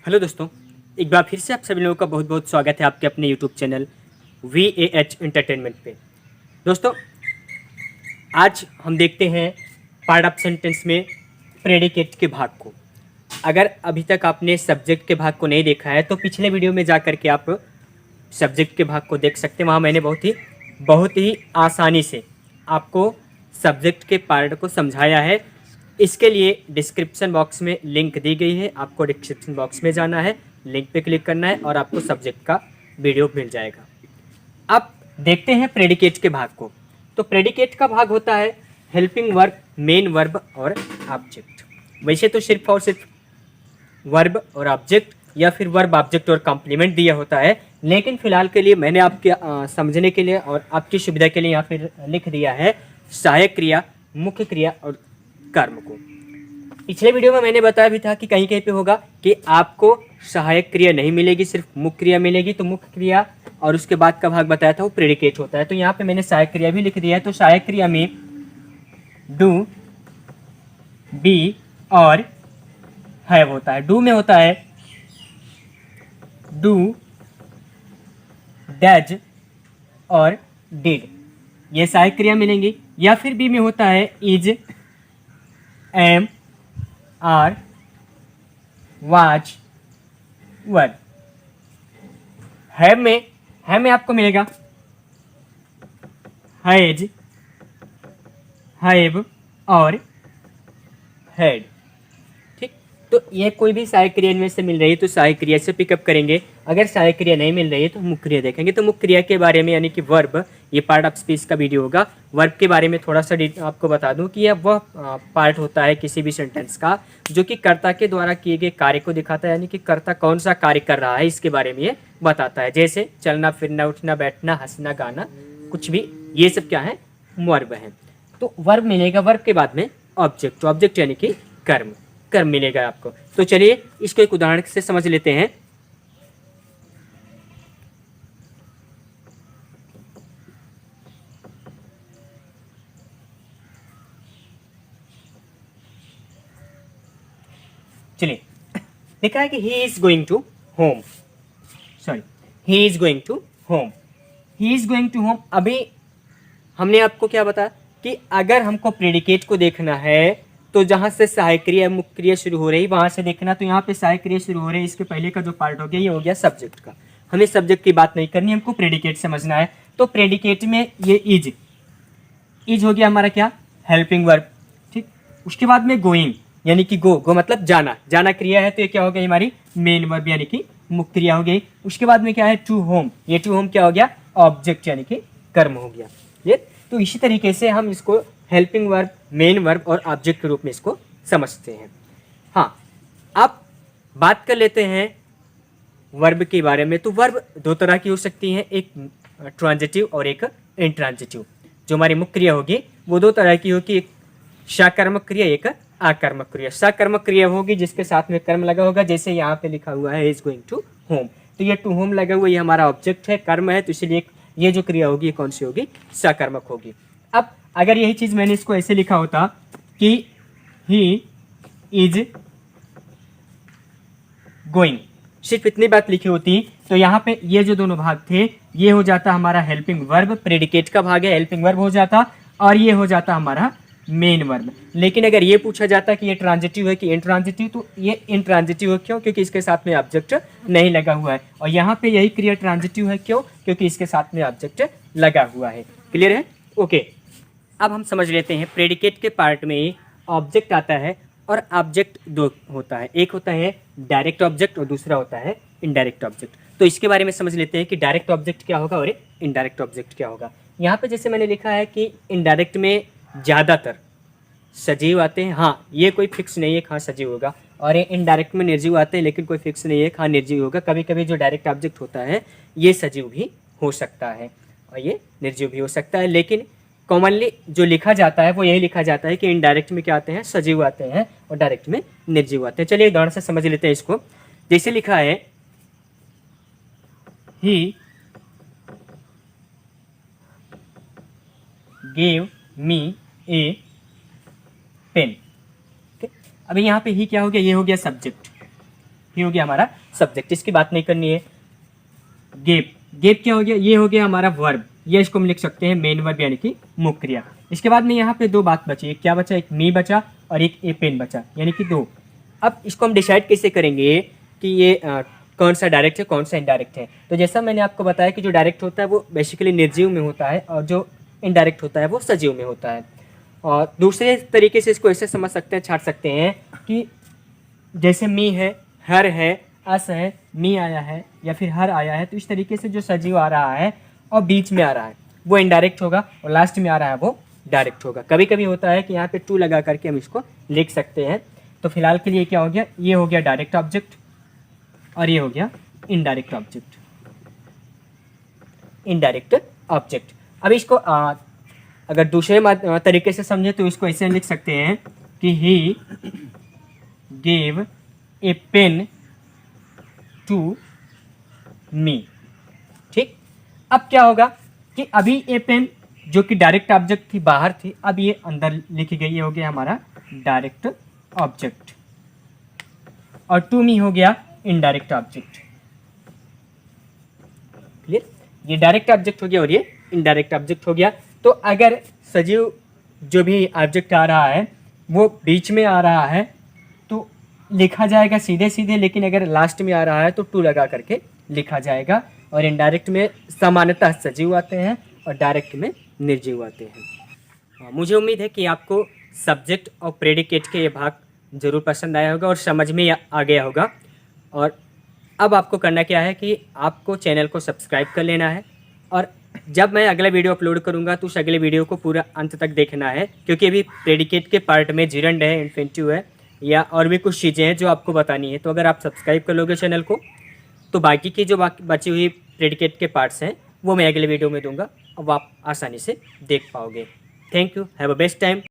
Hello दोस्तों, एक बार फिर से आप सभी लोगों का बहुत बहुत स्वागत है आपके अपने यूट्यूब चैनल VAH एंटरटेनमेंट पे। दोस्तों, आज हम देखते हैं पार्ट ऑफ सेंटेंस में प्रेडिकेट के भाग को। अगर अभी तक आपने सब्जेक्ट के भाग को नहीं देखा है तो पिछले वीडियो में जा कर के आप सब्जेक्ट के भाग को देख सकते हैं। वहाँ मैंने बहुत ही आसानी से आपको सब्जेक्ट के पार्ट को समझाया है। इसके लिए डिस्क्रिप्शन बॉक्स में लिंक दी गई है, आपको डिस्क्रिप्शन बॉक्स में जाना है, लिंक पे क्लिक करना है और आपको सब्जेक्ट का वीडियो मिल जाएगा। अब देखते हैं प्रेडिकेट के भाग को। तो प्रेडिकेट का भाग होता है हेल्पिंग वर्ब, मेन वर्ब और ऑब्जेक्ट। वैसे तो सिर्फ और सिर्फ वर्ब और ऑब्जेक्ट या फिर वर्ब ऑब्जेक्ट और कॉम्प्लीमेंट दिया होता है, लेकिन फिलहाल के लिए मैंने आपके समझने के लिए और आपकी सुविधा के लिए यहाँ फिर लिख दिया है सहायक क्रिया, मुख्य क्रिया और कर्म को। पिछले वीडियो में मैंने बताया भी था कि कहीं कहीं पे होगा कि आपको सहायक क्रिया नहीं मिलेगी, सिर्फ मुख्य क्रिया मिलेगी। तो मुख्य क्रिया और उसके बाद का भाग बताया था वो प्रेडिकेट होता है। तो यहाँ पे मैंने सहायक क्रिया भी लिख दिया है। तो सहायक क्रिया में डू, बी और हैव होता है। डू में होता है डू, डज और डिड, ये सहायक क्रिया मिलेंगी। या फिर बी में होता है is, am, are, was, were. Have में आपको मिलेगा हैज, हैव और हैड। ठीक, तो ये कोई भी सहायक क्रिया इनमें से मिल रही है तो सहायक क्रिया से पिकअप करेंगे। अगर सहायक क्रिया नहीं मिल रही है तो मुख्य क्रिया देखेंगे। तो मुख्य क्रिया के बारे में यानी कि वर्ब, ये पार्ट ऑफ स्पीच का वीडियो होगा। वर्ब के बारे में थोड़ा सा आपको बता दूं कि यह वह पार्ट होता है किसी भी सेंटेंस का जो कि कर्ता के द्वारा किए गए कार्य को दिखाता है, यानी कि कर्ता कौन सा कार्य कर रहा है इसके बारे में ये बताता है। जैसे चलना, फिरना, उठना, बैठना, हंसना, गाना, कुछ भी, ये सब क्या है, वर्ब है। तो वर्ब मिलेगा, वर्ब के बाद में ऑब्जेक्ट, ऑब्जेक्ट यानी कि कर्म, कर्म मिलेगा आपको। तो चलिए इसको एक उदाहरण से समझ लेते हैं। चलिए, लिखा है कि he is going to home, sorry, he is going to home, he is going to home. अभी हमने आपको क्या बताया कि अगर हमको प्रेडिकेट को देखना है तो जहां से सहायक क्रिया, मुख्य क्रिया शुरू हो रही वहां से देखना। तो यहाँ पे सहायक क्रिया शुरू हो रही है, इसके पहले का जो पार्ट हो गया ये हो गया सब्जेक्ट का। हमें सब्जेक्ट की बात नहीं करनी, हमको प्रेडिकेट समझना है। तो प्रेडिकेट में ये इज हो गया हमारा क्या, हेल्पिंग वर्ब। ठीक, उसके बाद में गोइंग यानी कि गो मतलब जाना, जाना क्रिया है तो ये क्या हो गई हमारी मेन वर्ब यानी कि मुख्य क्रिया हो गई। उसके बाद में क्या है टू होम, ये टू होम क्या हो गया, ऑब्जेक्ट यानी कि कर्म हो गया ये। तो इसी तरीके से हम इसको हेल्पिंग वर्ब, मेन वर्ब और ऑब्जेक्ट के रूप में इसको समझते हैं। हाँ, अब बात कर लेते हैं वर्ब के बारे में। तो वर्ब दो तरह की हो सकती हैं, एक ट्रांजिटिव और एक इंट्रांजिटिव। जो हमारी मुख्य क्रिया होगी वो दो तरह की होगी, एक सकर्मक क्रिया, एक आकर्मक क्रिया। सकर्मक क्रिया होगी जिसके साथ में कर्म लगा होगा, जैसे यहाँ पे लिखा हुआ है इज गोइंग टू होम। तो ये टू होम लगा हुआ, ये हमारा ऑब्जेक्ट है, कर्म है, तो इसलिए ये जो क्रिया होगी कौन सी होगी, सकर्मक होगी। अब अगर यही चीज मैंने इसको ऐसे लिखा होता कि ही इज गोइंग, सिर्फ इतनी बात लिखी होती तो यहाँ पे ये जो दोनों भाग थे ये हो जाता हमारा हेल्पिंग वर्ब, प्रेडिकेट का भाग है, हेल्पिंग वर्ब हो जाता, और ये हो जाता हमारा मेन वर्ब। लेकिन अगर ये पूछा जाता कि ये ट्रांजिटिव है कि इंट्रांजिटिव, तो ये इंट्रांजिटिव है। क्यों? क्योंकि इसके साथ में ऑब्जेक्ट नहीं लगा हुआ है। और यहाँ पे यही क्रिया ट्रांजिटिव है, क्यों? क्योंकि इसके साथ में ऑब्जेक्ट लगा हुआ है। क्लियर है? ओके, अब हम समझ लेते हैं प्रेडिकेट के पार्ट में ऑब्जेक्ट आता है और ऑब्जेक्ट दो होता है, एक होता है डायरेक्ट ऑब्जेक्ट और दूसरा होता है इनडायरेक्ट ऑब्जेक्ट। तो इसके बारे में समझ लेते हैं कि डायरेक्ट ऑब्जेक्ट क्या होगा और इनडायरेक्ट ऑब्जेक्ट क्या होगा। यहाँ पे जैसे मैंने लिखा है कि इनडायरेक्ट में ज़्यादातर सजीव आते हैं, हाँ ये कोई फिक्स नहीं है कहाँ सजीव होगा, और ये इनडायरेक्ट में निर्जीव आते हैं लेकिन कोई फिक्स नहीं है कहाँ निर्जीव होगा। कभी कभी जो डायरेक्ट ऑब्जेक्ट होता है ये सजीव भी हो सकता है और ये निर्जीव भी हो सकता है, लेकिन कॉमनली जो लिखा जाता है वो यही लिखा जाता है कि इनडायरेक्ट में क्या आते हैं, सजीव आते हैं, और डायरेक्ट में निर्जीव आते हैं। चलिए उदाहरण से समझ लेते हैं इसको। जैसे लिखा है he gave me A pen. अभी यहाँ पे ही क्या हो गया, ये हो गया सब्जेक्ट, ये हो गया हमारा सब्जेक्ट, इसकी बात नहीं करनी है। गेव, गेव क्या हो गया, ये हो गया हमारा वर्ब, ये इसको हम लिख सकते हैं मेन वर्ब यानी कि मुख्य क्रिया। इसके बाद में यहाँ पे दो बात बची, एक क्या बचा, एक मी बचा और एक ए पेन बचा, यानी कि दो। अब इसको हम डिसाइड कैसे करेंगे कि ये कौन सा डायरेक्ट है कौन सा इनडायरेक्ट है। तो जैसा मैंने आपको बताया कि जो डायरेक्ट होता है वो बेसिकली निर्जीव में होता है और जो इनडायरेक्ट होता है वो सजीव में होता है। और दूसरे तरीके से इसको ऐसे समझ सकते हैं, छाट सकते हैं कि जैसे मी है, हर है, अस है, मी आया है या फिर हर आया है, तो इस तरीके से जो सजीव आ रहा है और बीच में आ रहा है वो इनडायरेक्ट होगा और लास्ट में आ रहा है वो डायरेक्ट होगा। कभी कभी होता है कि यहाँ पे टू लगा करके हम इसको लिख सकते हैं। तो फिलहाल के लिए क्या हो गया, ये हो गया डायरेक्ट ऑब्जेक्ट और ये हो गया इनडायरेक्ट ऑब्जेक्ट, इनडायरेक्ट ऑब्जेक्ट। अब इसको अगर दूसरे तरीके से समझे तो इसको ऐसे लिख सकते हैं कि he gave a pen to me. ठीक, अब क्या होगा कि अभी ए पेन जो कि डायरेक्ट ऑब्जेक्ट थी बाहर थी, अब ये अंदर लिखी गई, ये हो गया हमारा डायरेक्ट ऑब्जेक्ट और टू मी हो गया इनडायरेक्ट ऑब्जेक्ट। क्लियर, ये डायरेक्ट ऑब्जेक्ट हो गया और ये इनडायरेक्ट ऑब्जेक्ट हो गया। तो अगर सजीव जो भी ऑब्जेक्ट आ रहा है वो बीच में आ रहा है तो लिखा जाएगा सीधे सीधे, लेकिन अगर लास्ट में आ रहा है तो टू लगा करके लिखा जाएगा। और इनडायरेक्ट में सामान्यतः सजीव आते हैं और डायरेक्ट में निर्जीव आते हैं। मुझे उम्मीद है कि आपको सब्जेक्ट और प्रेडिकेट के ये भाग जरूर पसंद आया होगा और समझ में आ गया होगा। और अब आपको करना क्या है कि आपको चैनल को सब्सक्राइब कर लेना है और जब मैं अगला वीडियो अपलोड करूंगा तो उस अगले वीडियो को पूरा अंत तक देखना है, क्योंकि अभी प्रेडिकेट के पार्ट में जिरंड है, इन्फिनिटिव है या और भी कुछ चीज़ें हैं जो आपको बतानी है। तो अगर आप सब्सक्राइब कर लोगे चैनल को तो बाकी की जो बची हुई प्रेडिकेट के पार्ट्स हैं वो मैं अगले वीडियो में दूंगा, अब आप आसानी से देख पाओगे। Thank you, have a best time.